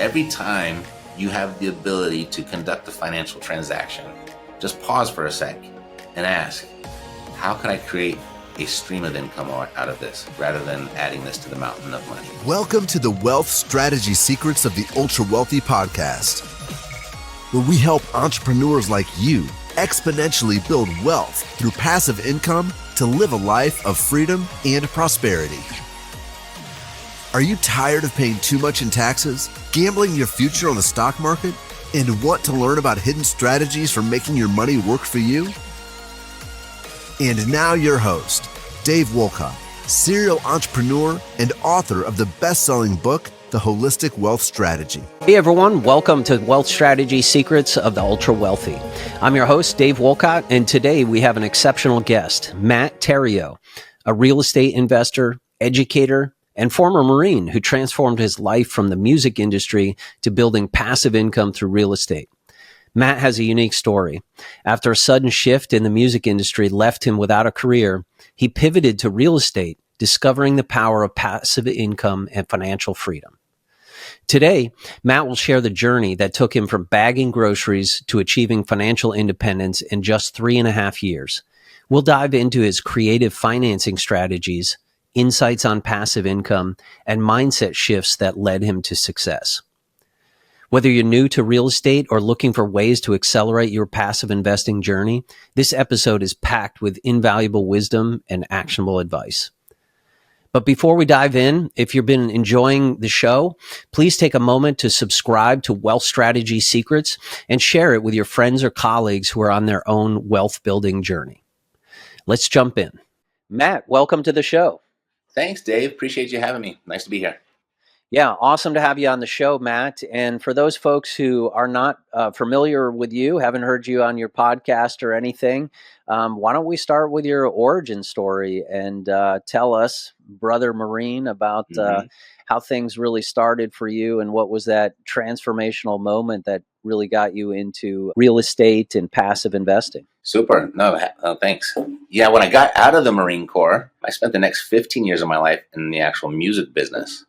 Every time you have the ability to conduct a financial transaction, just pause for a sec and ask, how can I create a stream of income out of this rather than adding this to the mountain of money? Welcome to the Wealth Strategy Secrets of the Ultra Wealthy podcast, where we help entrepreneurs like you exponentially build wealth through passive income to live a life of freedom and prosperity. Are you tired of paying too much in taxes, gambling your future on the stock market, and want to learn about hidden strategies for making your money work for you? And now your host, Dave Wolcott, serial entrepreneur and author of the best-selling book, The Holistic Wealth Strategy. Hey everyone, welcome to Wealth Strategy Secrets of the Ultra Wealthy. I'm your host, Dave Wolcott, and today we have an exceptional guest, Matt Theriault, a real estate investor, educator, and former Marine who transformed his life from the music industry to building passive income through real estate. Matt has a unique story. After a sudden shift in the music industry left him without a career, he pivoted to real estate, discovering the power of passive income and financial freedom. Today, Matt will share the journey that took him from bagging groceries to achieving financial independence in just 3.5 years. We'll dive into his creative financing strategies, insights on passive income, and mindset shifts that led him to success. Whether you're new to real estate or looking for ways to accelerate your passive investing journey, this episode is packed with invaluable wisdom and actionable advice. But before we dive in, if you've been enjoying the show, please take a moment to subscribe to Wealth Strategy Secrets and share it with your friends or colleagues who are on their own wealth building journey. Let's jump in. Matt, welcome to the show. Thanks, Dave. Appreciate you having me. Nice to be here. Yeah, awesome to have you on the show, Matt. And for those folks who are not familiar with you, haven't heard you on your podcast or anything, why don't we start with your origin story and tell us, Brother Marine, about how things really started for you and what was that transformational moment that really got you into real estate and passive investing? Super. No, thanks. Yeah, when I got out of the Marine Corps, I spent the next 15 years of my life in the actual music business.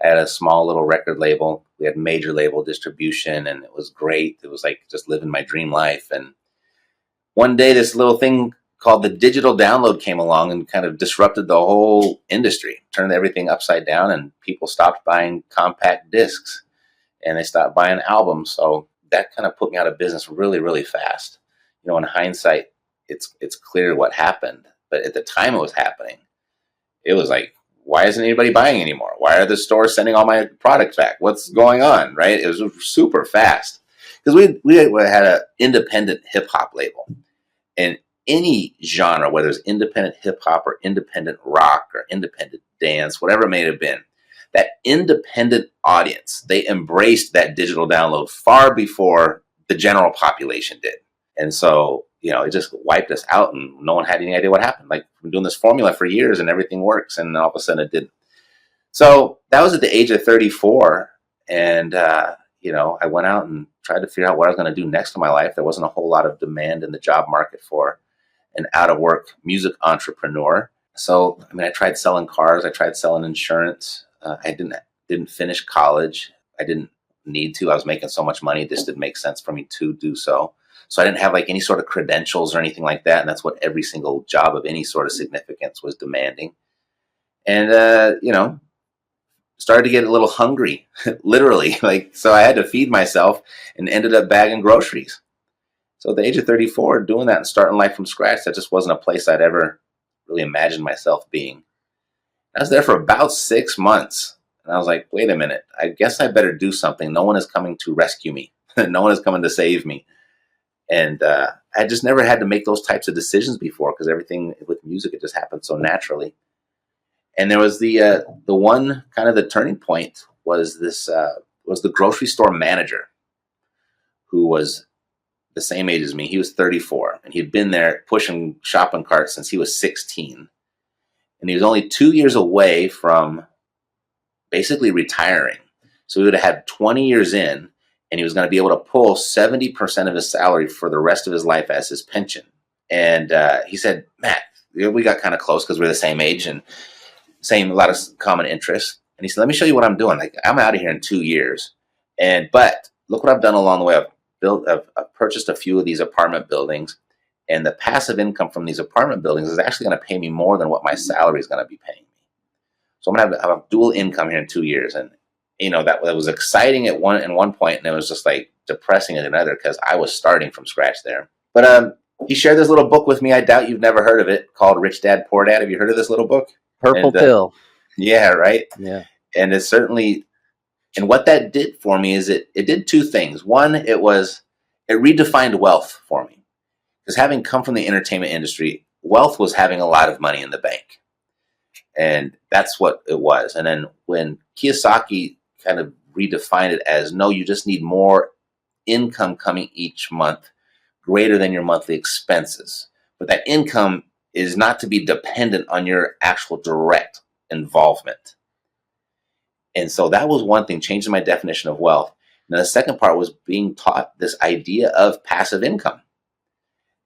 I had a small little record label. We had major label distribution, and it was great. It was like just living my dream life. And one day, this little thing called the digital download came along and kind of disrupted the whole industry, turned everything upside down, and people stopped buying compact discs, and they stopped buying albums. So that kind of put me out of business really, really fast. You know, in hindsight, it's clear what happened. But at the time it was happening, it was like, why isn't anybody buying anymore? Why are the stores sending all my products back? What's going on, right? It was super fast. Because we had an independent hip-hop label. And any genre, whether it's independent hip-hop or independent rock or independent dance, whatever it may have been, that independent audience, they embraced that digital download far before the general population did. And so, you know, it just wiped us out and no one had any idea what happened. Like, we're doing this formula for years and everything works, and all of a sudden it didn't. So that was at the age of 34. And, you know, I went out and tried to figure out what I was going to do next in my life. There wasn't a whole lot of demand in the job market for an out-of-work music entrepreneur. So, I mean, I tried selling cars. I tried selling insurance. I didn't finish college. I didn't need to. I was making so much money. It just didn't make sense for me to do so. So I didn't have like any sort of credentials or anything like that. And that's what every single job of any sort of significance was demanding. And, you know, started to get a little hungry, literally. So I had to feed myself and ended up bagging groceries. So at the age of 34, doing that and starting life from scratch, that just wasn't a place I'd ever really imagined myself being. I was there for about 6 months. And I was like, wait a minute, I guess I better do something. No one is coming to rescue me. No one is coming to save me. And I just never had to make those types of decisions before, because everything with music, it just happened so naturally. And there was the one kind of the turning point was the grocery store manager, who was the same age as me. He was 34, and he'd been there pushing shopping carts since he was 16. And he was only 2 years away from basically retiring. So he would have had 20 years in, and he was going to be able to pull 70% of his salary for the rest of his life as his pension. And he said, Matt, we got kind of close because we're the same age and a lot of common interests. And he said, let me show you what I'm doing. Like, I'm out of here in 2 years. But look what I've done along the way. I've purchased a few of these apartment buildings, and the passive income from these apartment buildings is actually going to pay me more than what my salary is going to be paying me. So I'm going to have a dual income here in 2 years. And, that was exciting at one point, and it was just like depressing at another because I was starting from scratch there. But he shared this little book with me. I doubt you've never heard of it, called Rich Dad, Poor Dad. Have you heard of this little book? Purple pill. Yeah, right? Yeah. And it's certainly, and what that did for me is it did two things. One, it redefined wealth for me. Because having come from the entertainment industry, wealth was having a lot of money in the bank. And that's what it was. And then when Kiyosaki kind of redefined it as, no, you just need more income coming each month, greater than your monthly expenses. But that income is not to be dependent on your actual direct involvement. And so that was one thing, changing my definition of wealth. And the second part was being taught this idea of passive income.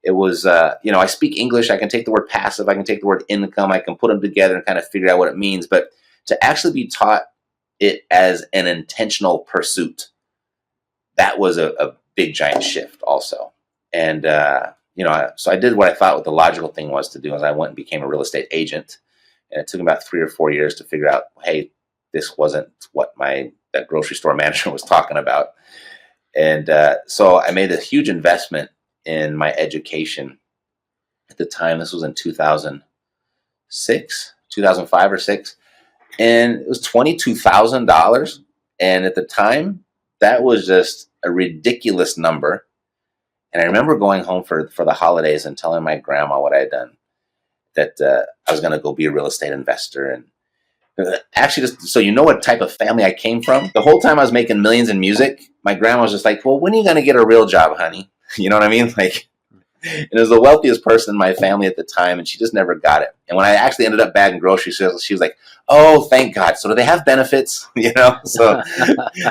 It was, I speak English. I can take the word passive. I can take the word income. I can put them together and kind of figure out what it means. But to actually be taught it as an intentional pursuit, that was a big, giant shift also. And, so I did what I thought what the logical thing was to do, is I went and became a real estate agent. And it took about 3 or 4 years to figure out, hey, this wasn't what that grocery store manager was talking about. And so I made a huge investment in my education at the time. This was in 2005 or 6. And it was $22,000. And at the time, that was just a ridiculous number. And I remember going home for the holidays and telling my grandma what I had done, that I was going to go be a real estate investor. And actually, just so you know what type of family I came from, the whole time I was making millions in music, my grandma was just like, well, when are you going to get a real job, honey? You know what I mean? Like, and it was the wealthiest person in my family at the time, and she just never got it. And when I actually ended up bagging groceries, she was like, oh, thank God. So do they have benefits? So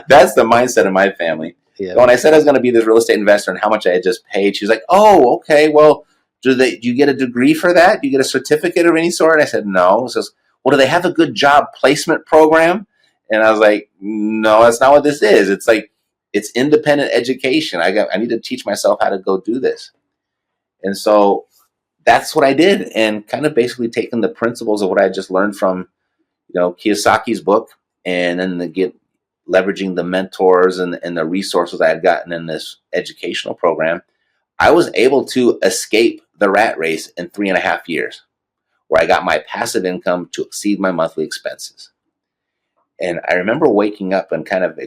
that's the mindset of my family. Yeah. So when I said I was going to be this real estate investor and how much I had just paid, she was like, oh, okay, well, do you get a degree for that? Do you get a certificate of any sort? And I said, no. She says, well, do they have a good job placement program? And I was like, no, that's not what this is. It's like, it's independent education. I need to teach myself how to go do this. And so that's what I did, and kind of basically taken the principles of what I just learned from, Kiyosaki's book, and then leveraging the mentors and the resources I had gotten in this educational program. I was able to escape the rat race in 3.5 years, where I got my passive income to exceed my monthly expenses. And I remember waking up and kind of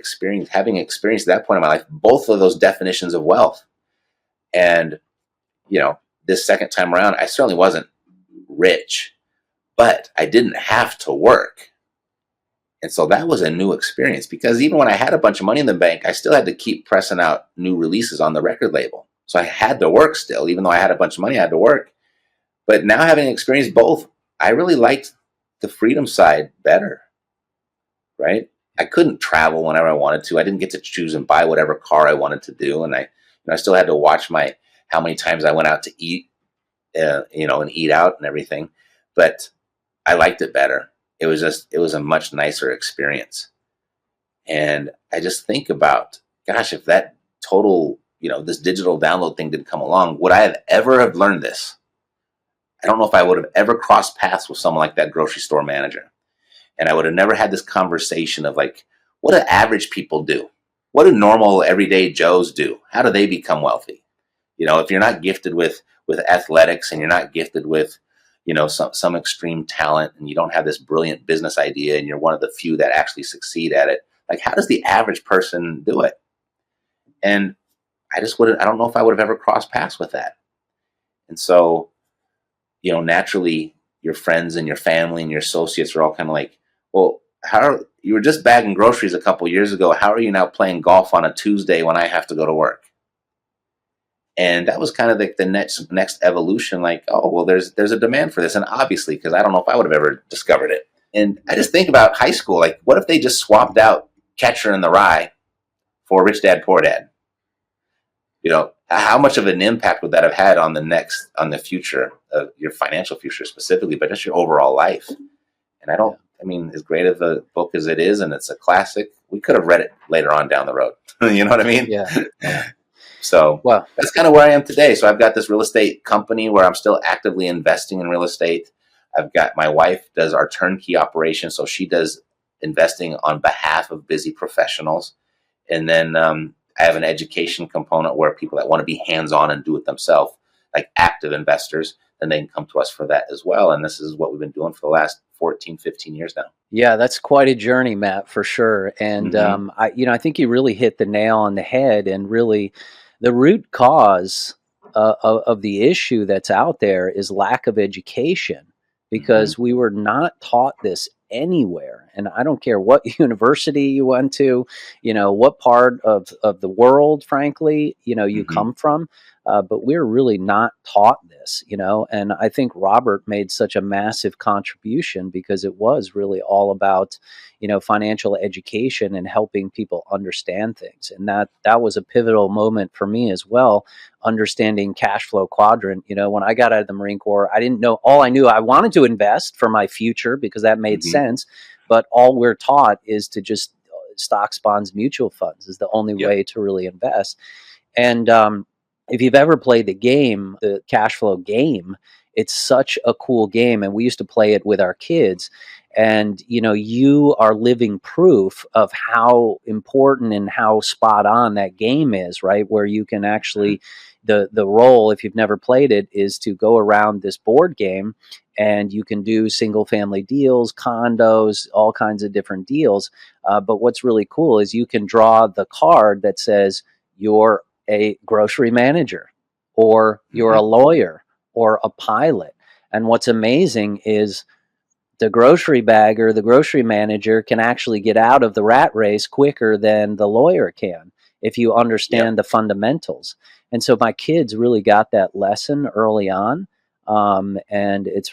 having experienced at that point in my life, both of those definitions of wealth. And, this second time around, I certainly wasn't rich, but I didn't have to work. And so that was a new experience, because even when I had a bunch of money in the bank, I still had to keep pressing out new releases on the record label. So I had to work still, even though I had a bunch of money, I had to work. But now, having experienced both, I really liked the freedom side better, right? I couldn't travel whenever I wanted to. I didn't get to choose and buy whatever car I wanted to do. And I still had to watch how many times I went out to eat, and eat out and everything. But I liked it better. It was a much nicer experience. And I just think about, gosh, if that total, this digital download thing didn't come along, would I have ever learned this? I don't know if I would have ever crossed paths with someone like that grocery store manager. And I would have never had this conversation of like, what do average people do? What do normal everyday Joes do? How do they become wealthy? If you're not gifted with athletics, and you're not gifted with, some extreme talent, and you don't have this brilliant business idea, and you're one of the few that actually succeed at it, like, how does the average person do it? And I don't know if I would have ever crossed paths with that. And so, naturally, your friends and your family and your associates are all kind of like, well, you were just bagging groceries a couple years ago. How are you now playing golf on a Tuesday when I have to go to work? And that was kind of like the next evolution. Like, oh, well, there's a demand for this. And obviously, because I don't know if I would have ever discovered it. And I just think about high school. Like, what if they just swapped out Catcher in the Rye for Rich Dad, Poor Dad? How much of an impact would that have had on the future of your financial future specifically, but just your overall life? And I don't I mean, as great of a book as it is, and it's a classic, we could have read it later on down the road. You know what I mean? Yeah. Yeah. So Well, that's kind of where I am today. So I've got this real estate company where I'm still actively investing in real estate. I've got my wife does our turnkey operation. So she does investing on behalf of busy professionals. And then I have an education component where people that want to be hands-on and do it themselves, like active investors, then they can come to us for that as well. And this is what we've been doing for the last 14, 15 years now. yeah, that's quite a journey, Matt, for sure. And Mm-hmm. I think you really hit the nail on the head. And really, the root cause of the issue that's out there is lack of education, Mm-hmm. because we were not taught this anywhere. And I don't care what university you went to, what part of the world, frankly, you Mm-hmm. come from. But we're really not taught this, and I think Robert made such a massive contribution, because it was really all about, financial education and helping people understand things. And that was a pivotal moment for me as well, understanding cash flow quadrant. When I got out of the Marine Corps, I didn't know, all I knew, I wanted to invest for my future because that made Mm-hmm. sense. But all we're taught is to just stocks, bonds, mutual funds is the only Yep. way to really invest. And if you've ever played the game, the cash flow game, it's such a cool game. And we used to play it with our kids. And, you are living proof of how important and how spot on that game is, right? Where you can actually, the role, if you've never played it, is to go around this board game and you can do single family deals, condos, all kinds of different deals. But what's really cool is you can draw the card that says, you're a grocery manager, or you're a Mm-hmm. lawyer, or a pilot. And what's amazing is the grocery bagger, the grocery manager, can actually get out of the rat race quicker than the lawyer can if you Yep. understand the fundamentals. And so my kids really got that lesson early on. And it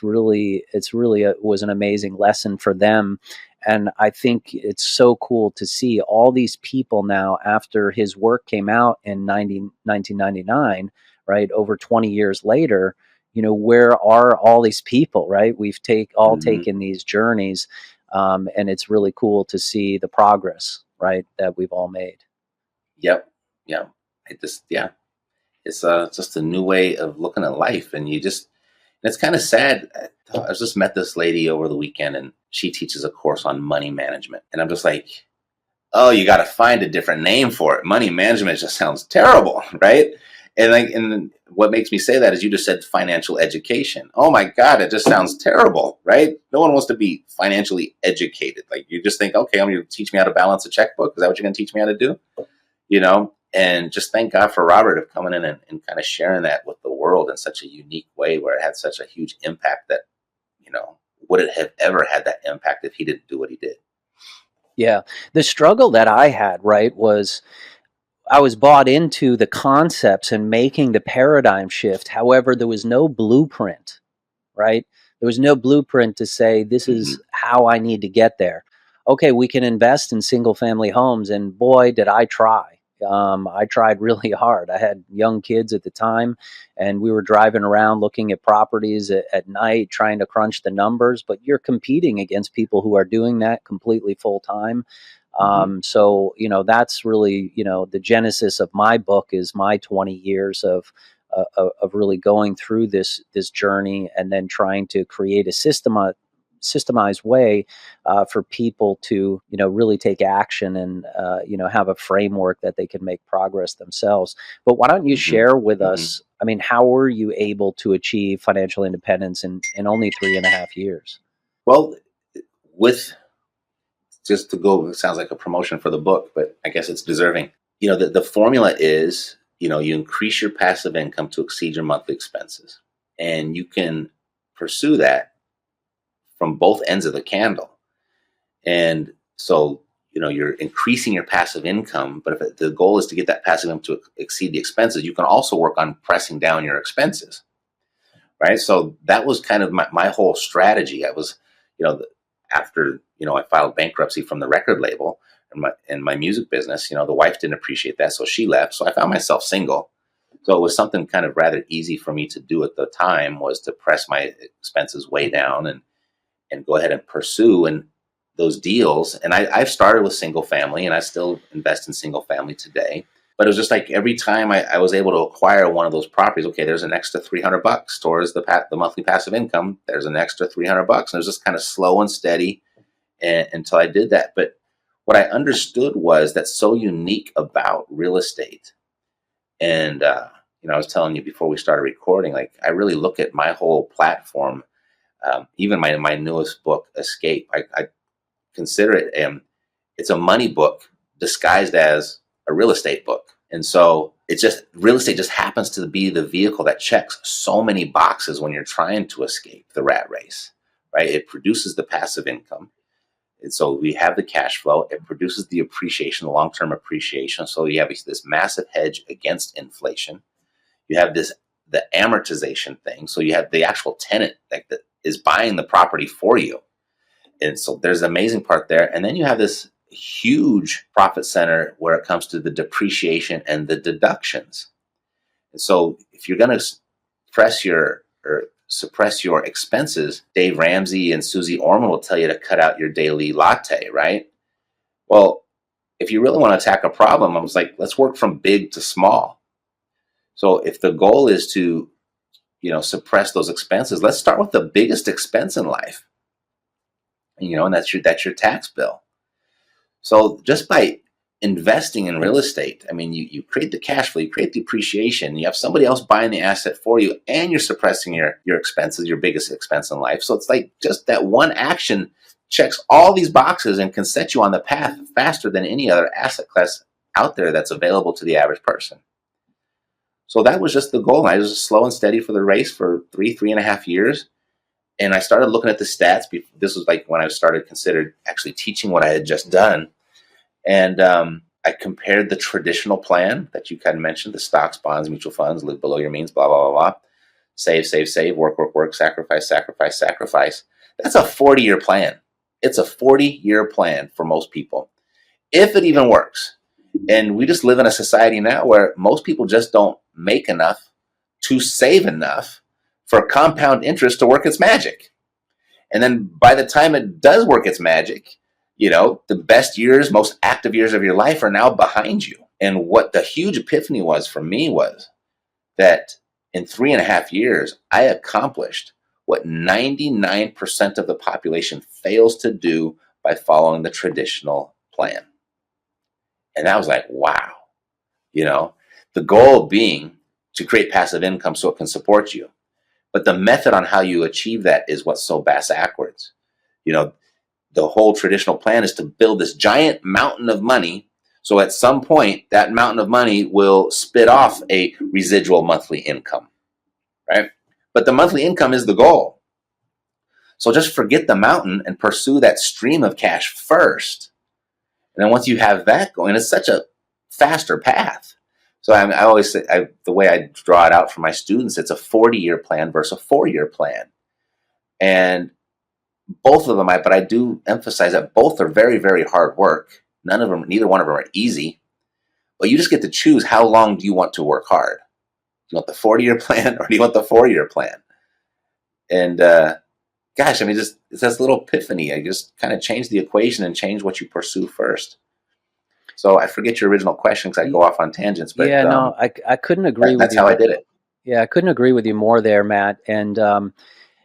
was an amazing lesson for them. And I think it's so cool to see all these people now, after his work came out in 1999, right? Over 20 years later, where are all these people, right? We've Mm-hmm. taken these journeys, and it's really cool to see the progress, right, that we've all made. Yep. Yeah. Yeah. It's just a new way of looking at life, and it's kind of sad. I just met this lady over the weekend, and she teaches a course on money management, and I'm just like, oh, you got to find a different name for it. Money management just sounds terrible, right? And what makes me say that is you just said financial education. Oh my God, it just sounds terrible, right? No one wants to be financially educated. Like you just think, okay, I'm going to teach me how to balance a checkbook. Is that what you're going to teach me how to do? And just thank God for Robert of coming in and kind of sharing that with the world in such a unique way, where it had such a huge impact that, would it have ever had that impact if he didn't do what he did? Yeah. The struggle that I had, right, was I was bought into the concepts and making the paradigm shift. However, there was no blueprint, right? There was no blueprint to say, this Mm-hmm. is how I need to get there. Okay, we can invest in single family homes. And boy, did I try. I tried really hard. I had young kids at the time, and we were driving around looking at properties at night, trying to crunch the numbers. But you're competing against people who are doing that completely full time. Mm-hmm. So, that's really, the genesis of my book is my 20 years of really going through this journey, and then trying to create a systemized way for people to really take action, and have a framework that they can make progress themselves. But why don't you Mm-hmm. share with Mm-hmm. us, I mean, how were you able to achieve financial independence in only 3.5 years? Well, with just to go, it sounds like a promotion for the book, but I guess it's deserving. The formula is, you increase your passive income to exceed your monthly expenses. And you can pursue that from both ends of the candle. And so, you're increasing your passive income, but if the goal is to get that passive income to exceed the expenses, you can also work on pressing down your expenses. Right. So that was kind of my whole strategy. I was, after, I filed bankruptcy from the record label and my music business, the wife didn't appreciate that. So she left. So I found myself single. So it was something kind of rather easy for me to do at the time, was to press my expenses way down and go ahead and pursue. And those deals. And I've started with single family, and I still invest in single family today. But it was just like every time I was able to acquire one of those properties, okay, there's an extra $300 towards the monthly passive income. There's an extra $300, and it was just kind of slow and steady until I did that. But what I understood was that's so unique about real estate. And I was telling you before we started recording, like I really look at my whole platform, even my newest book, Escape. I consider it it's a money book disguised as a real estate book. And so it's just real estate just happens to be the vehicle that checks so many boxes when you're trying to escape the rat race, right? It produces the passive income. And so we have the cash flow. It produces the appreciation, the long-term appreciation. So you have this massive hedge against inflation. You have the amortization thing. So you have the actual tenant that is buying the property for you. And so there's an amazing part there. And then you have this huge profit center where it comes to the depreciation and the deductions. And so if you're going to suppress your expenses, Dave Ramsey and Susie Orman will tell you to cut out your daily latte, right? Well, if you really want to attack a problem, I was like, let's work from big to small. So if the goal is to, suppress those expenses, let's start with the biggest expense in life. And that's your tax bill. So just by investing in real estate, I mean, you create the cash flow, you create the appreciation, you have somebody else buying the asset for you, and you're suppressing your expenses, your biggest expense in life. So it's like just that one action checks all these boxes and can set you on the path faster than any other asset class out there that's available to the average person. So that was just the goal. I was just slow and steady for the race for 3.5 years. And I started looking at the stats. This was like when I considered actually teaching what I had just done. And I compared the traditional plan that you kind of mentioned, the stocks, bonds, mutual funds, live below your means, blah, blah, blah, blah. Save, save, save, work, work, work, sacrifice, sacrifice, sacrifice. That's a 40-year plan. It's a 40-year plan for most people, if it even works. And we just live in a society now where most people just don't make enough to save enough for compound interest to work its magic. And then by the time it does work its magic, the best years, most active years of your life are now behind you. And what the huge epiphany was for me was that in 3.5 years, I accomplished what 99% of the population fails to do by following the traditional plan. And I was like, wow, the goal being to create passive income so it can support you. But the method on how you achieve that is what's so backwards. The whole traditional plan is to build this giant mountain of money. So at some point, that mountain of money will spit off a residual monthly income, right? But the monthly income is the goal. So just forget the mountain and pursue that stream of cash first. And then once you have that going, it's such a faster path. So I always say, the way I draw it out for my students, it's a 40-year plan versus a 4-year plan. And both of them, but I do emphasize that both are very, very hard work. Neither one of them are easy. But you just get to choose how long do you want to work hard. Do you want the 40-year plan or do you want the 4-year plan? And gosh, I mean, it's this little epiphany. I just kind of change the equation and change what you pursue first. So I forget your original question because I go off on tangents. But yeah, no, I couldn't agree with you. That's how I did it. Yeah, I couldn't agree with you more there, Matt. And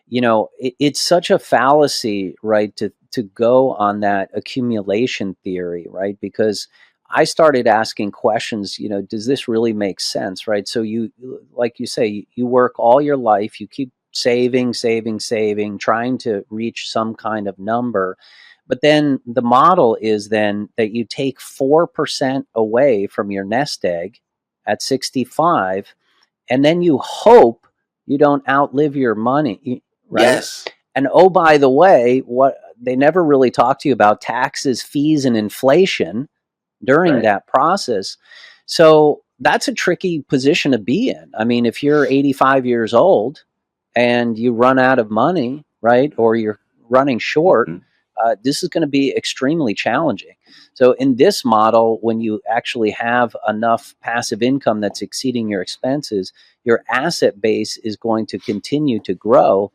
it's such a fallacy, right, to go on that accumulation theory, right? Because I started asking questions, does this really make sense, right? So you, like you say, you work all your life, you keep saving, trying to reach some kind of number. But then the model is then that you take 4% away from your nest egg at 65, and then you hope you don't outlive your money, right? Yes. And oh, by the way, what they never really talk to you about taxes, fees, and inflation during that process. So that's a tricky position to be in. I mean, if you're 85 years old and you run out of money, right, or you're running short, this is going to be extremely challenging. So in this model, when you actually have enough passive income that's exceeding your expenses, your asset base is going to continue to grow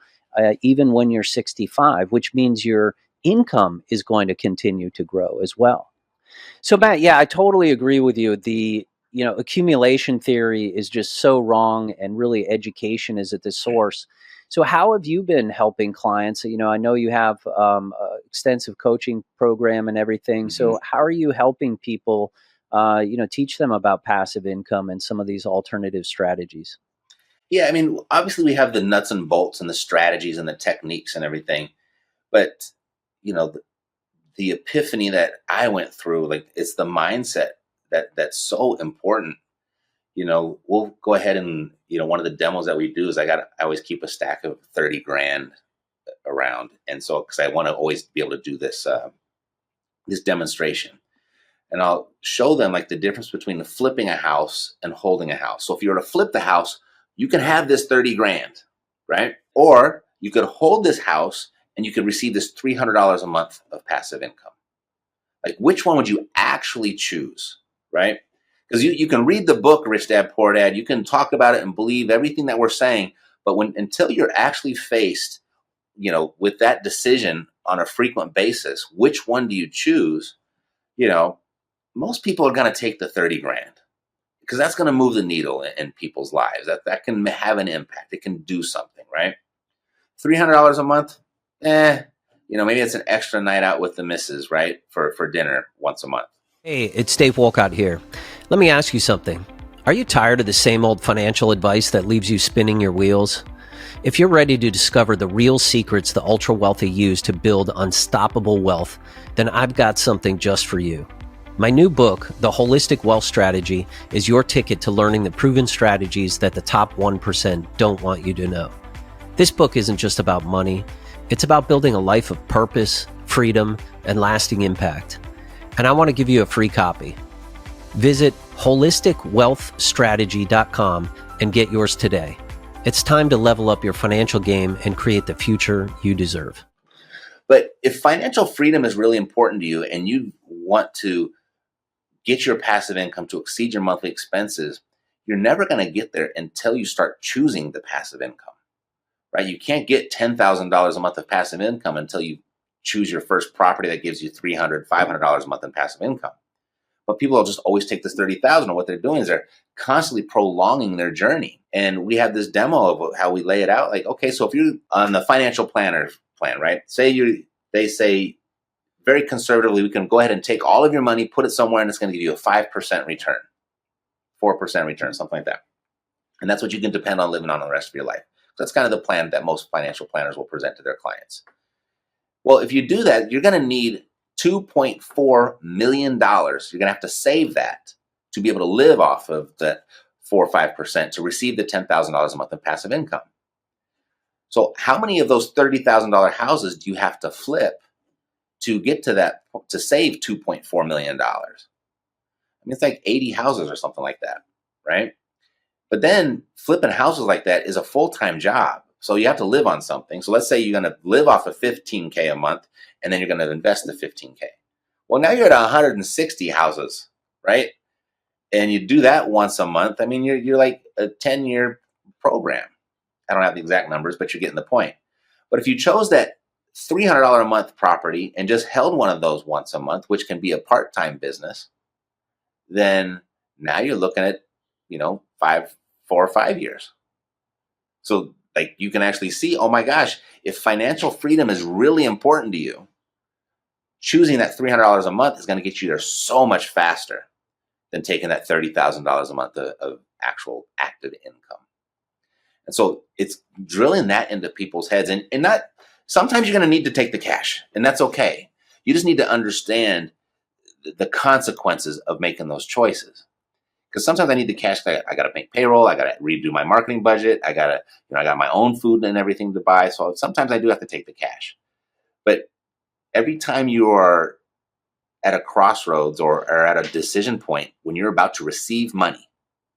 even when you're 65, which means your income is going to continue to grow as well. So Matt, yeah, I totally agree with you. The accumulation theory is just so wrong, and really education is at the source. So how have you been helping clients? I know you have extensive coaching program and everything. Mm-hmm. So how are you helping people? Teach them about passive income and some of these alternative strategies. Yeah, I mean, obviously we have the nuts and bolts and the strategies and the techniques and everything, but you know, the epiphany that I went through, like it's the mindset that's so important. We'll go ahead and one of the demos that we do is I always keep a stack of 30 grand around, and so because I want to always be able to do this demonstration, and I'll show them like the difference between flipping a house and holding a house. So if you were to flip the house, you can have this 30 grand, right? Or you could hold this house and you could receive this $300 a month of passive income. Like, which one would you actually choose, right? Because you can read the book, Rich Dad, Poor Dad. You can talk about it and believe everything that we're saying. But until you're actually faced, with that decision on a frequent basis, which one do you choose? Most people are going to take the 30 grand because that's going to move the needle in people's lives. That can have an impact. It can do something, right? $300 a month, maybe it's an extra night out with the missus, right? For dinner once a month. Hey, it's Dave Wolcott here. Let me ask you something. Are you tired of the same old financial advice that leaves you spinning your wheels? If you're ready to discover the real secrets the ultra wealthy use to build unstoppable wealth, then I've got something just for you. My new book, The Holistic Wealth Strategy, is your ticket to learning the proven strategies that the top 1% don't want you to know. This book isn't just about money. It's about building a life of purpose, freedom, and lasting impact. And I want to give you a free copy. Visit holisticwealthstrategy.com and get yours today. It's time to level up your financial game and create the future you deserve. But if financial freedom is really important to you and you want to get your passive income to exceed your monthly expenses, you're never going to get there until you start choosing the passive income, right? You can't get $10,000 a month of passive income until you choose your first property that gives you $300, $500 a month in passive income. But people will just always take this $30,000, and what they're doing is they're constantly prolonging their journey. And we have this demo of how we lay it out. Like, okay, so if you're on the financial planner plan, right? They say very conservatively, we can go ahead and take all of your money, put it somewhere, and it's going to give you a 5% return, 4% return, something like that. And that's what you can depend on living on the rest of your life. So that's kind of the plan that most financial planners will present to their clients. Well, if you do that, you're going to need $2.4 million. You're going to have to save that to be able to live off of the 4 or 5% to receive the $10,000 a month in passive income. So how many of those $30,000 houses do you have to flip to get to that, to save $2.4 million? I mean, it's like 80 houses or something like that, right? But then flipping houses like that is a full-time job. So you have to live on something. So let's say you're going to live off of $15K a month, and then you're going to invest the $15K. Well, now you're at 160 houses, right? And you do that once a month. I mean, you're like a 10-year program. I don't have the exact numbers, but you're getting the point. But if you chose that $300 a month property and just held one of those once a month, which can be a part-time business, then now you're looking at, 4 or 5 years. So like you can actually see, oh my gosh, if financial freedom is really important to you, choosing that $300 a month is going to get you there so much faster than taking that $30,000 a month of actual active income. And so it's drilling that into people's heads, and not, sometimes you're going to need to take the cash, and that's okay. You just need to understand the consequences of making those choices. Because sometimes I need the cash. I got to make payroll. I got to redo my marketing budget. I got my own food and everything to buy. So sometimes I do have to take the cash. But every time you are at a crossroads or at a decision point when you're about to receive money,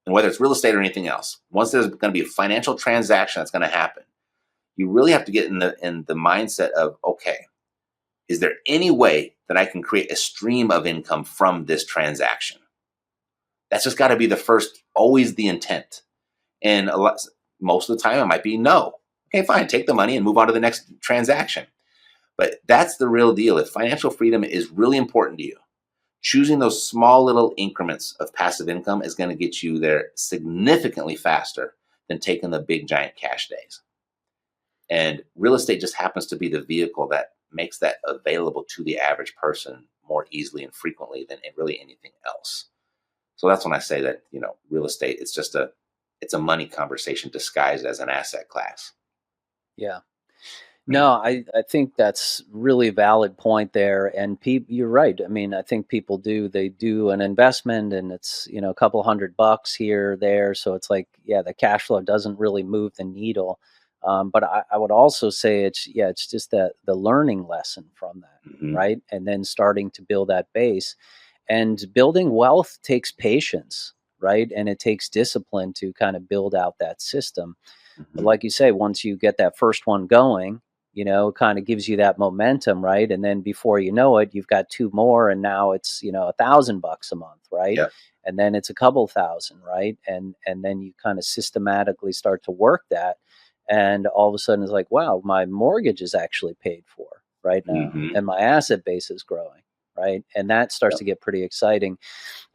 and whether it's real estate or anything else, once there's going to be a financial transaction that's going to happen, you really have to get in the mindset of, okay, is there any way that I can create a stream of income from this transaction? That's just got to be the first, always the intent. And most of the time it might be no. Okay, fine, take the money and move on to the next transaction. But that's the real deal. If financial freedom is really important to you, choosing those small little increments of passive income is going to get you there significantly faster than taking the big giant cash days. And real estate just happens to be the vehicle that makes that available to the average person more easily and frequently than really anything else. So that's when I say that, real estate, it's a money conversation disguised as an asset class. Yeah. No, I think that's really a valid point there. And you're right. I mean, I think they do an investment and it's, a couple $100 here, there. So it's like, yeah, the cash flow doesn't really move the needle. But I would also say it's just the learning lesson from that, Mm-hmm. right? And then starting to build that base. And building wealth takes patience, right? And it takes discipline to kind of build out that system. But Mm-hmm. like you say, once you get that first one going, it kind of gives you that momentum, right? And then before you know it, you've got two more, and now it's $1,000 a month, right? Yep. And then it's a couple thousand, right? And then you kind of systematically start to work that, and all of a sudden it's like, wow, my mortgage is actually paid for right now, Mm-hmm. and my asset base is growing, right? And that starts Yep. to get pretty exciting.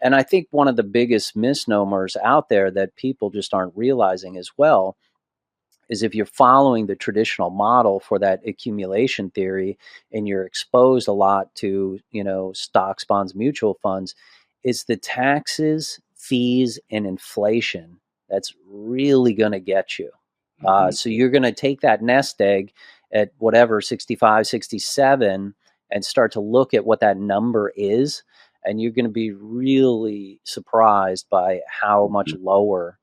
And I think one of the biggest misnomers out there that people just aren't realizing as well is if you're following the traditional model for that accumulation theory and you're exposed a lot to, stocks, bonds, mutual funds, it's the taxes, fees, and inflation that's really going to get you. Mm-hmm. So you're going to take that nest egg at whatever, 65, 67, and start to look at what that number is. And you're going to be really surprised by how much Mm-hmm. lower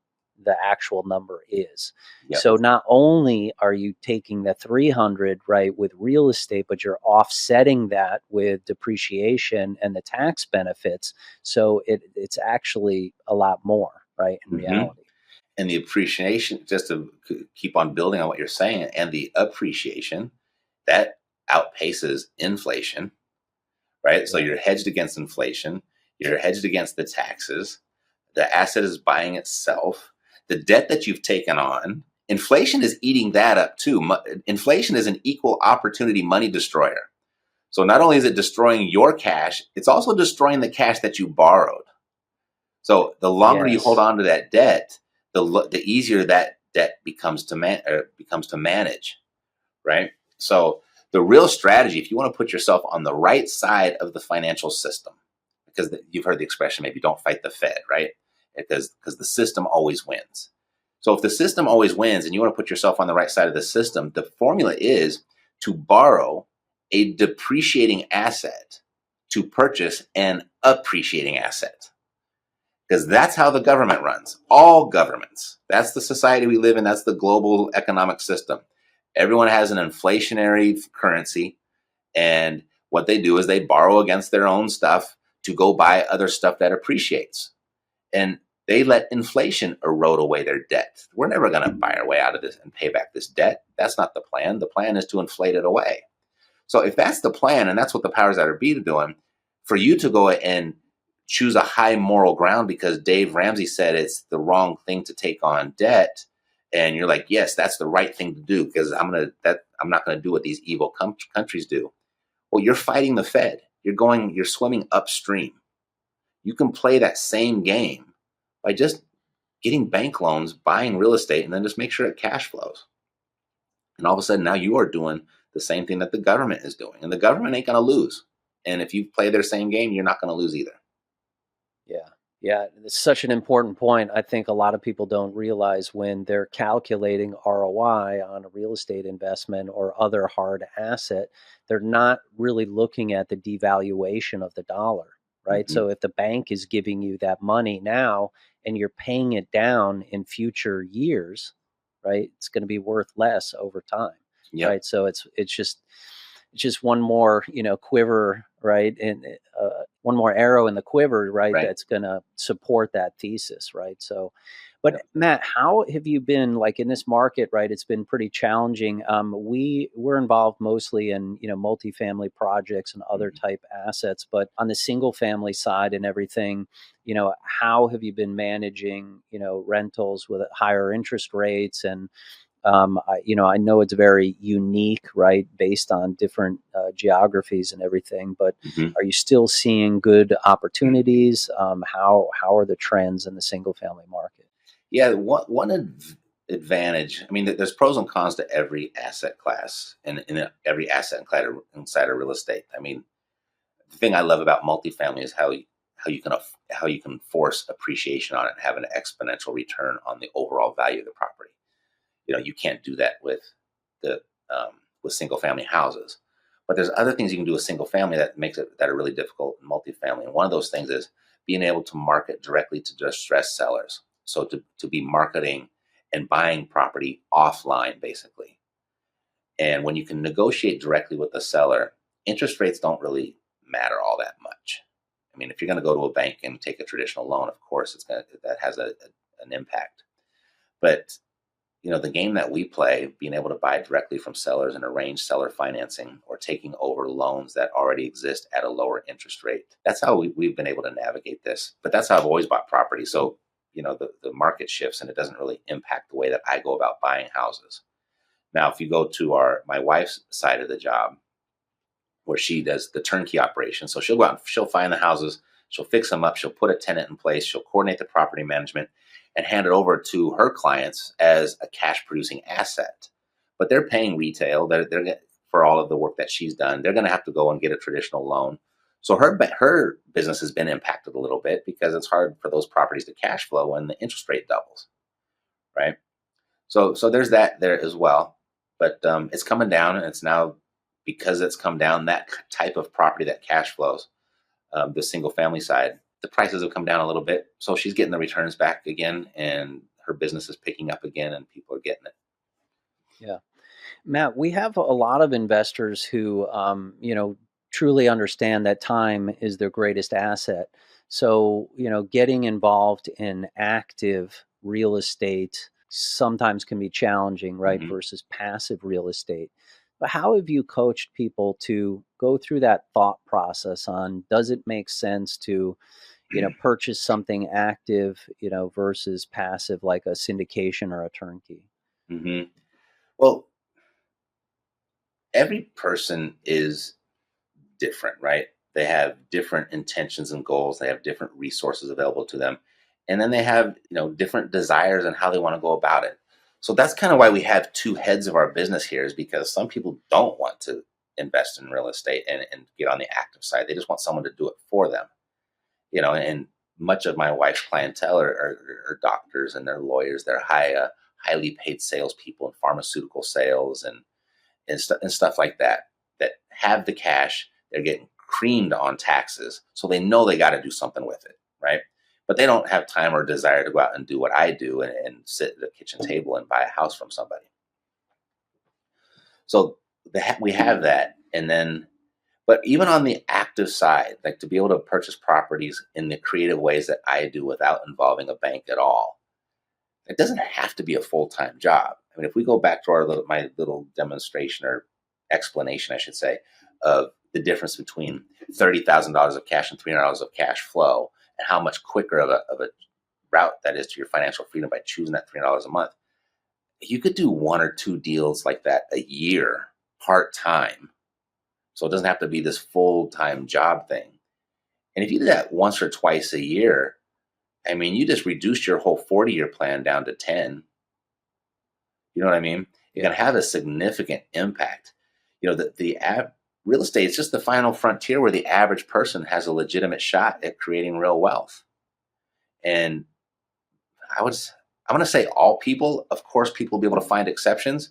the actual number is. Yep. So not only are you taking the 300, right, with real estate, but you're offsetting that with depreciation and the tax benefits. So it's actually a lot more, right, in Mm-hmm. reality. And the appreciation, just to keep on building on what you're saying, and the appreciation that outpaces inflation, right? So you're hedged against inflation, you're hedged against the taxes, the asset is buying itself, the debt that you've taken on, inflation is eating that up too. Inflation is an equal opportunity money destroyer. So not only is it destroying your cash, it's also destroying the cash that you borrowed. So the longer you hold Yes. on to that debt, the easier that debt becomes to manage, right? So the real strategy, if you want to put yourself on the right side of the financial system, because you've heard the expression, maybe don't fight the Fed, right? Because the system always wins. So if the system always wins and you want to put yourself on the right side of the system, the formula is to borrow a depreciating asset to purchase an appreciating asset. Because that's how the government runs. All governments. That's the society we live in. That's the global economic system. Everyone has an inflationary currency. And what they do is they borrow against their own stuff to go buy other stuff that appreciates. And they let inflation erode away their debt. We're never going to buy our way out of this and pay back this debt. That's not the plan. The plan is to inflate it away. So if that's the plan, and that's what the powers that be are doing, for you to go and choose a high moral ground because Dave Ramsey said it's the wrong thing to take on debt, and you're like, yes, that's the right thing to do because I'm not going to do what these evil countries do. Well, you're fighting the Fed. You're swimming upstream. You can play that same game by just getting bank loans, buying real estate, and then just make sure it cash flows. And all of a sudden now you are doing the same thing that the government is doing. And the government ain't going to lose. And if you play their same game, you're not going to lose either. Yeah. Yeah. It's such an important point. I think a lot of people don't realize when they're calculating ROI on a real estate investment or other hard asset, they're not really looking at the devaluation of the dollar, right? Mm-hmm. So if the bank is giving you that money now and you're paying it down in future years, right, it's going to be worth less over time. Yep. Right. So it's just one more, quiver, right? And one more arrow in the quiver, right? That's going to support that thesis, right? So, but Matt, how have you been like in this market, right? It's been pretty challenging. We're involved mostly in, multifamily projects and other type assets, but on the single family side and everything, how have you been managing, rentals with higher interest rates and I know it's very unique, right, based on different geographies and everything. But Hmm. are you still seeing good opportunities? How are the trends in the single family market? Yeah, advantage. I mean, there's pros and cons to every asset class and in every asset inside of real estate. I mean, the thing I love about multifamily is how you can force appreciation on it and have an exponential return on the overall value of the property. You can't do that the with single family houses. But there's other things you can do with single family that are really difficult in multifamily. And one of those things is being able to market directly to distressed sellers. So to be marketing and buying property offline, basically. And when you can negotiate directly with the seller, interest rates don't really matter all that much. I mean, if you're going to go to a bank and take a traditional loan, of course, that has an impact. But the game that we play, being able to buy directly from sellers and arrange seller financing or taking over loans that already exist at a lower interest rate. That's how we've been able to navigate this. But that's how I've always bought property. So, the market shifts and it doesn't really impact the way that I go about buying houses. Now, if you go to my wife's side of the job, where she does the turnkey operation. So she'll go out and she'll find the houses, she'll fix them up, she'll put a tenant in place, she'll coordinate the property management and hand it over to her clients as a cash producing asset. But they're paying retail. They're for all of the work that she's done. They're going to have to go and get a traditional loan. So her business has been impacted a little bit because it's hard for those properties to cash flow when the interest rate doubles, right? So there's that there as well. But it's coming down, and it's now, because it's come down, that type of property that cash flows, the single family side, the prices have come down a little bit. So she's getting the returns back again, and her business is picking up again, and people are getting it. Yeah. Matt, we have a lot of investors who, truly understand that time is their greatest asset. So, getting involved in active real estate sometimes can be challenging, right? Hmm. Versus passive real estate. But how have you coached people to go through that thought process on, does it make sense to, purchase something active, versus passive like a syndication or a turnkey? Hmm. Well, every person is different, right? They have different intentions and goals. They have different resources available to them. And then they have, different desires and how they want to go about it. So that's kind of why we have two heads of our business here, is because some people don't want to invest in real estate and get on the active side. They just want someone to do it for them, and much of my wife's clientele are doctors and they're lawyers. They're highly paid salespeople in pharmaceutical sales and stuff like that have the cash. They're getting creamed on taxes, so they know they got to do something with it, right? But they don't have time or desire to go out and do what I do and sit at a kitchen table and buy a house from somebody. So we have that, and then, but even on the active side, like to be able to purchase properties in the creative ways that I do without involving a bank at all, it doesn't have to be a full-time job. I mean, if we go back to my little demonstration or explanation, I should say, of the difference between $30,000 of cash and $300 of cash flow, and how much quicker of a route that is to your financial freedom by choosing that $300 a month, you could do one or two deals like that a year, part-time. So it doesn't have to be this full-time job thing. And if you do that once or twice a year, I mean, you just reduced your whole 40-year plan down to 10. You know what I mean? You're going to have a significant impact. Real estate is just the final frontier where the average person has a legitimate shot at creating real wealth. And I'm going to say all people. Of course, people will be able to find exceptions,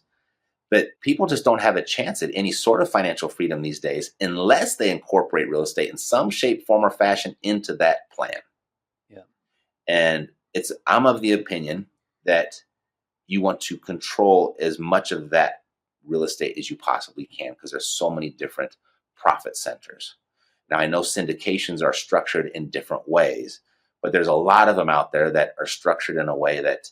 but people just don't have a chance at any sort of financial freedom these days unless they incorporate real estate in some shape, form, or fashion into that plan. Yeah. And I'm of the opinion that you want to control as much of that real estate as you possibly can, because there's so many different profit centers. Now, I know syndications are structured in different ways, but there's a lot of them out there that are structured in a way that,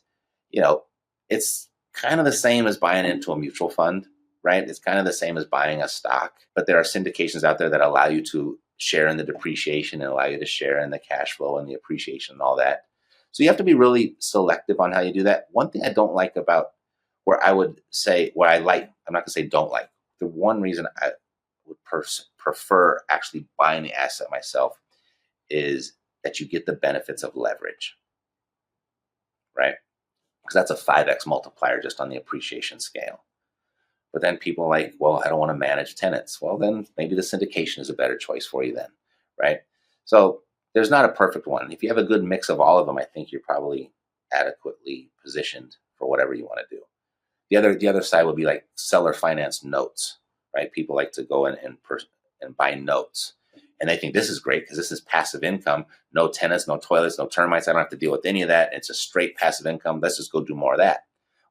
it's kind of the same as buying into a mutual fund, right? It's kind of the same as buying a stock, but there are syndications out there that allow you to share in the depreciation and allow you to share in the cash flow and the appreciation and all that. So you have to be really selective on how you do that. One thing I don't like about where I would say what I like, I'm not going to say don't like. The one reason I would prefer actually buying the asset myself is that you get the benefits of leverage, right? Because that's a 5x multiplier just on the appreciation scale. But then people are like, well, I don't want to manage tenants. Well, then maybe the syndication is a better choice for you then, right? So there's not a perfect one. If you have a good mix of all of them, I think you're probably adequately positioned for whatever you want to do. The other side would be like seller finance notes, right? People like to go in and buy notes. And they think this is great because this is passive income, no tenants, no toilets, no termites. I don't have to deal with any of that. It's a straight passive income. Let's just go do more of that.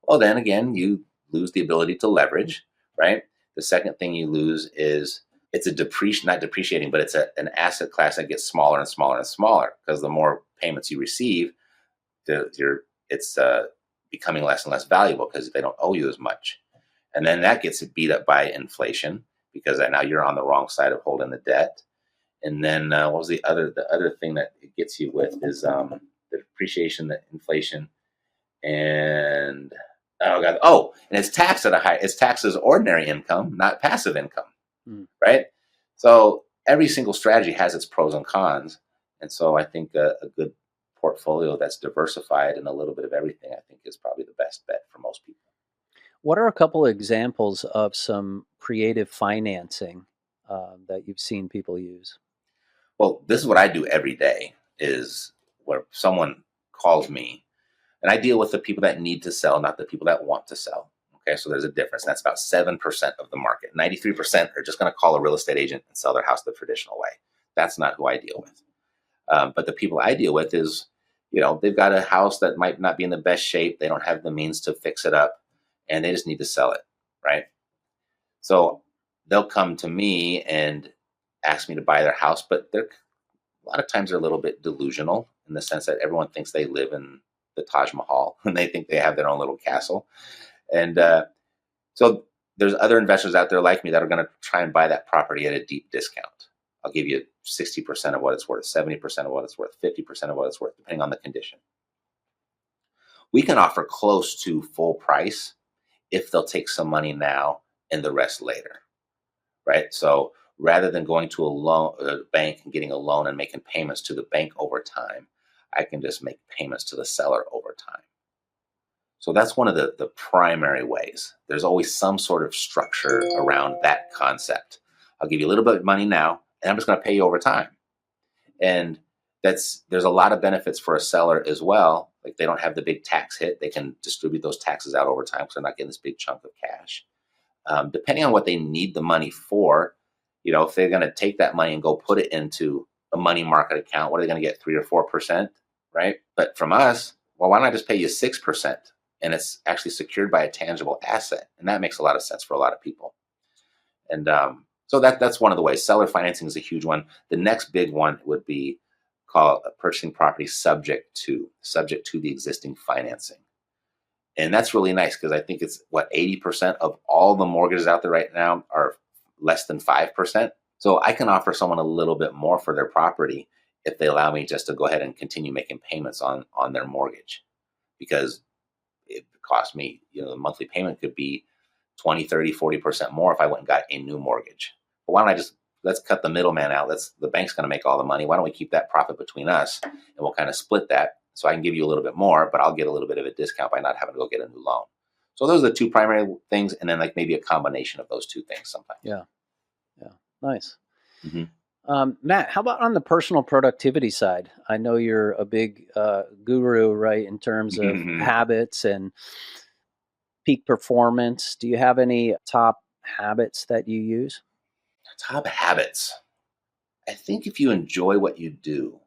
Well, then again, you lose the ability to leverage, right? The second thing you lose is it's a not depreciating, but it's an asset class that gets smaller and smaller and smaller because the more payments you receive, it's becoming less and less valuable because they don't owe you as much. And then that gets beat up by inflation because now you're on the wrong side of holding the debt. And then what was the other thing that it gets you with is the depreciation, the inflation, and and it's taxed at it's taxed as ordinary income, not passive income, right? So every single strategy has its pros and cons, and so I think a good portfolio that's diversified and a little bit of everything, I think, is probably the best bet for most people. What are a couple of examples of some creative financing that you've seen people use? Well, this is what I do every day is where someone calls me, and I deal with the people that need to sell, not the people that want to sell. Okay, so there's a difference. That's about 7% of the market. 93% are just going to call a real estate agent and sell their house the traditional way. That's not who I deal with. But the people I deal with is, they've got a house that might not be in the best shape. They don't have the means to fix it up, and they just need to sell it, right? So they'll come to me and ask me to buy their house, but a lot of times they're a little bit delusional in the sense that everyone thinks they live in the Taj Mahal and they think they have their own little castle. And so there's other investors out there like me that are going to try and buy that property at a deep discount. I'll give you 60% of what it's worth, 70% of what it's worth, 50% of what it's worth, depending on the condition. We can offer close to full price if they'll take some money now and the rest later, right? So rather than going to a bank and getting a loan and making payments to the bank over time, I can just make payments to the seller over time. So that's one of the primary ways. There's always some sort of structure around that concept. I'll give you a little bit of money now, and I'm just going to pay you over time. And there's a lot of benefits for a seller as well. Like they don't have the big tax hit. They can distribute those taxes out over time because they're not getting this big chunk of cash. Depending on what they need the money for, if they're going to take that money and go put it into a money market account, what are they going to get, 3 or 4%, right? But from us, well, why don't I just pay you 6%? And it's actually secured by a tangible asset. And that makes a lot of sense for a lot of people. And so that's one of the ways. Seller financing is a huge one. The next big one would be called purchasing property subject to the existing financing. And that's really nice because I think it's 80% of all the mortgages out there right now are less than 5%. So I can offer someone a little bit more for their property if they allow me just to go ahead and continue making payments on their mortgage, because it costs me, the monthly payment could be 20, 30, 40% more if I went and got a new mortgage. But why don't let's cut the middleman out. The bank's going to make all the money. Why don't we keep that profit between us and we'll kind of split that. So I can give you a little bit more, but I'll get a little bit of a discount by not having to go get a new loan. So those are the two primary things. And then maybe a combination of those two things sometimes. Yeah. Nice. Mm-hmm. Matt, how about on the personal productivity side? I know you're a big guru, right, in terms of habits and peak performance. Do you have any top habits that you use? Top habits. I think if you enjoy what you do,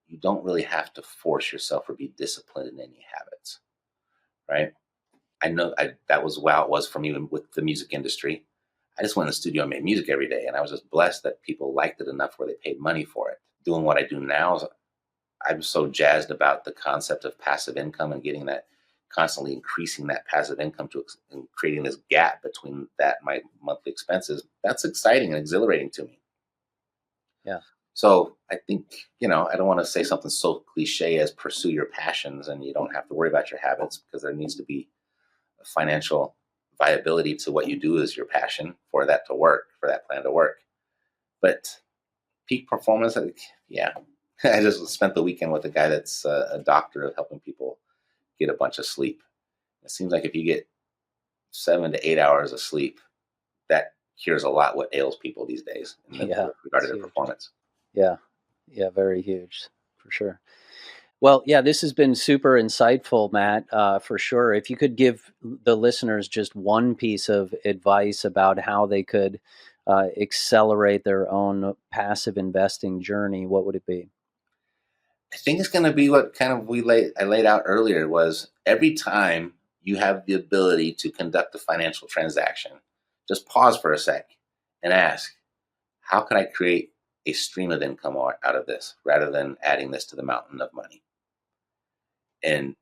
you don't really have to force yourself or be disciplined in any habits, right? I know that was how it was for me with the music industry. I just went in the studio and made music every day, and I was just blessed that people liked it enough where they paid money for it. Doing what I do now, I'm so jazzed about the concept of passive income and getting that, constantly increasing that passive income and creating this gap between that and my monthly expenses. That's exciting and exhilarating to me. Yeah. So I think, I don't want to say something so cliche as pursue your passions and you don't have to worry about your habits, because there needs to be financial viability to what you do as your passion for that to work, for that plan to work. But peak performance, yeah. I just spent the weekend with a guy that's a doctor of helping people get a bunch of sleep. It seems like if you get 7 to 8 hours of sleep, that cures a lot what ails people these days in regard to their performance. Yeah. Yeah. Very huge for sure. Well, yeah, this has been super insightful, Matt, for sure. If you could give the listeners just one piece of advice about how they could accelerate their own passive investing journey, what would it be? I think it's going to be what kind of I laid out earlier was every time you have the ability to conduct a financial transaction, just pause for a sec and ask, how can I create a stream of income out of this rather than adding this to the mountain of money? And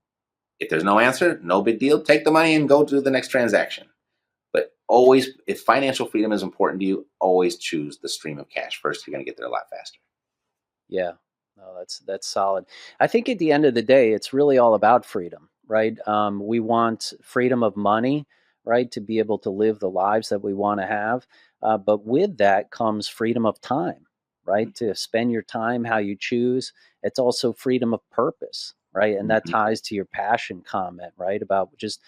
if there's no answer, no big deal. Take the money and go do the next transaction. But always, if financial freedom is important to you, always choose the stream of cash first. You're going to get there a lot faster. Yeah, no, that's solid. I think at the end of the day, it's really all about freedom, right? We want freedom of money, right, to be able to live the lives that we want to have. But with that comes freedom of time, right? To spend your time how you choose. It's also freedom of purpose, right? And that ties to your passion comment, right? About just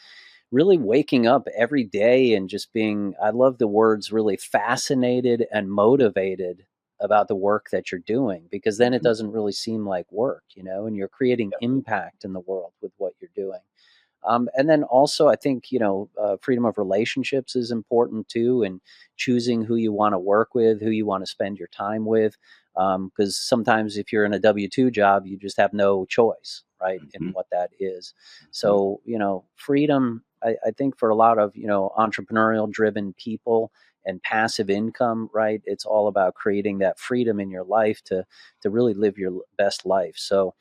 really waking up every day and just being, I love the words, really fascinated and motivated about the work that you're doing, because then it doesn't really seem like work, and you're creating impact in the world with what you're doing. And then also, I think, freedom of relationships is important too, and choosing who you want to work with, who you want to spend your time with. Because sometimes if you're in a W-2 job, you just have no choice, right, in what that is. So, freedom, I think for a lot of, entrepreneurial driven people and passive income, right, it's all about creating that freedom in your life to really live your best life. So,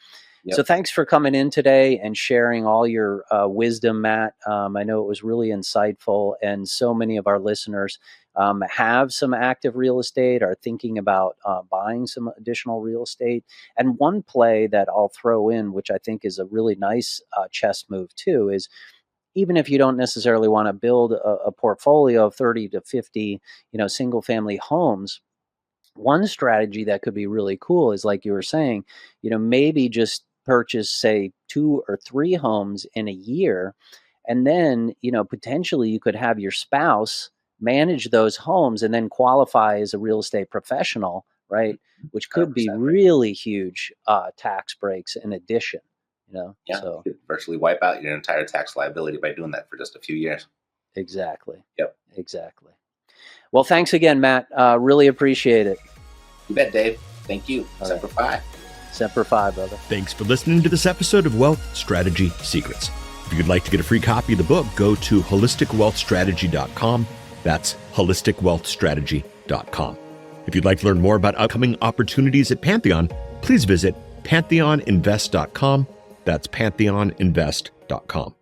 So thanks for coming in today and sharing all your wisdom, Matt. I know it was really insightful, and so many of our listeners have some active real estate, are thinking about buying some additional real estate. And one play that I'll throw in, which I think is a really nice chess move too, is even if you don't necessarily want to build a portfolio of 30 to 50, single family homes, one strategy that could be really cool is, like you were saying, maybe just purchase, say, 2 or 3 homes in a year. And then, potentially you could have your spouse manage those homes and then qualify as a real estate professional, right? Which could be really huge tax breaks in addition. Yeah, so you could virtually wipe out your entire tax liability by doing that for just a few years. Exactly. Yep. Exactly. Well, thanks again, Matt. Really appreciate it. You bet, Dave. Thank you. Semper Fi. Semper Fi, brother. Thanks for listening to this episode of Wealth Strategy Secrets. If you'd like to get a free copy of the book, go to holisticwealthstrategy.com. That's holisticwealthstrategy.com. If you'd like to learn more about upcoming opportunities at Pantheon, please visit pantheoninvest.com. That's pantheoninvest.com.